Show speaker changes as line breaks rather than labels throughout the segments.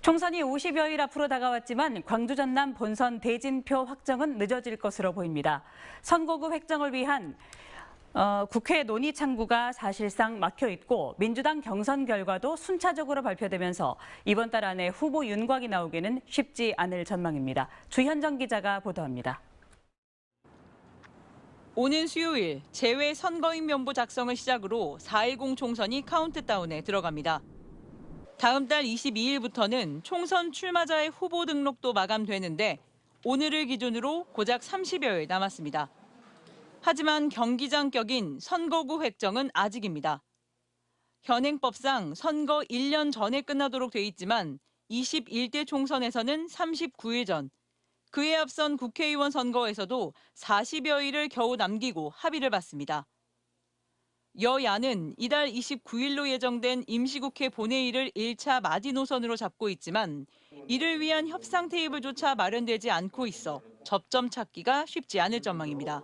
총선이 50여일 앞으로 다가왔지만 광주 전남 본선 대진표 확정은 늦어질 것으로 보입니다. 선거구 획정을 위한 국회 논의 창구가 사실상 막혀 있고 민주당 경선 결과도 순차적으로 발표되면서 이번 달 안에 후보 윤곽이 나오기는 쉽지 않을 전망입니다. 주현정 기자가 보도합니다.
오는 수요일 재외 선거인 명부 작성을 시작으로 4.10 총선이 카운트다운에 들어갑니다. 다음 달 22일부터는 총선 출마자의 후보 등록도 마감되는데 오늘을 기준으로 고작 30여일 남았습니다. 하지만 경기장격인 선거구 획정은 아직입니다. 현행법상 선거 1년 전에 끝나도록 돼 있지만 21대 총선에서는 39일 전, 그에 앞선 국회의원 선거에서도 40여일을 겨우 남기고 합의를 봤습니다. 여야는 이달 29일로 예정된 임시국회 본회의를 1차 마지노선으로 잡고 있지만 이를 위한 협상 테이블조차 마련되지 않고 있어 접점 찾기가 쉽지 않을 전망입니다.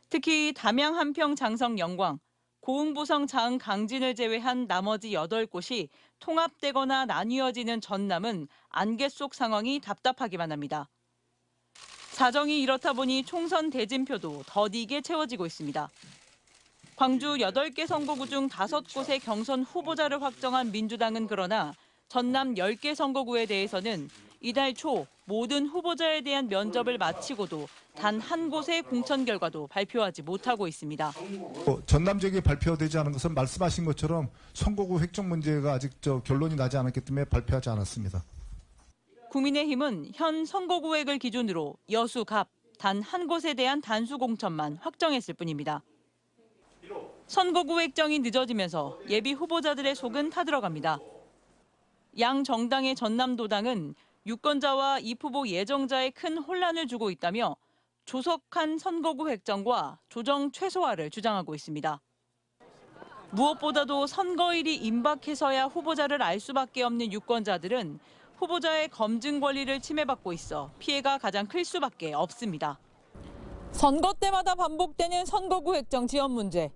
특히 담양 한평 장성 영광, 고흥보성 자흥 강진을 제외한 나머지 8곳이 통합되거나 나뉘어지는 전남은 안개 속 상황이 답답하기만 합니다. 사정이 이렇다 보니 총선 대진표도 더디게 채워지고 있습니다. 광주 8개 선거구 중 5곳의 경선 후보자를 확정한 민주당은 그러나 전남 10개 선거구에 대해서는 이달 초 모든 후보자에 대한 면접을 마치고도 단 한 곳의 공천 결과도 발표하지 못하고 있습니다.
전남 지역에 발표되지 않은 것은 말씀하신 것처럼 선거구 획정 문제가 아직 결론이 나지 않았기 때문에 발표하지 않았습니다.
국민의힘은 현 선거구획을 기준으로 여수, 갑 단 한 곳에 대한 단수 공천만 확정했을 뿐입니다. 선거구 획정이 늦어지면서 예비 후보자들의 속은 타들어갑니다. 양 정당의 전남도당은 유권자와 입후보 예정자에 큰 혼란을 주고 있다며 조속한 선거구 획정과 조정 최소화를 주장하고 있습니다. 무엇보다도 선거일이 임박해서야 후보자를 알 수밖에 없는 유권자들은 후보자의 검증 권리를 침해받고 있어 피해가 가장 클 수밖에 없습니다. 선거 때마다 반복되는 선거구 획정 지연 문제.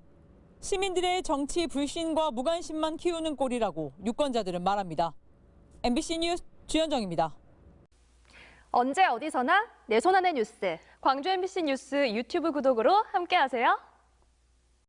시민들의 정치 불신과 무관심만 키우는 꼴이라고 유권자들은 말합니다. MBC 뉴스 주현정입니다.
언제 어디서나 내 손 안의 뉴스. 광주 MBC 뉴스 유튜브 구독으로 함께하세요.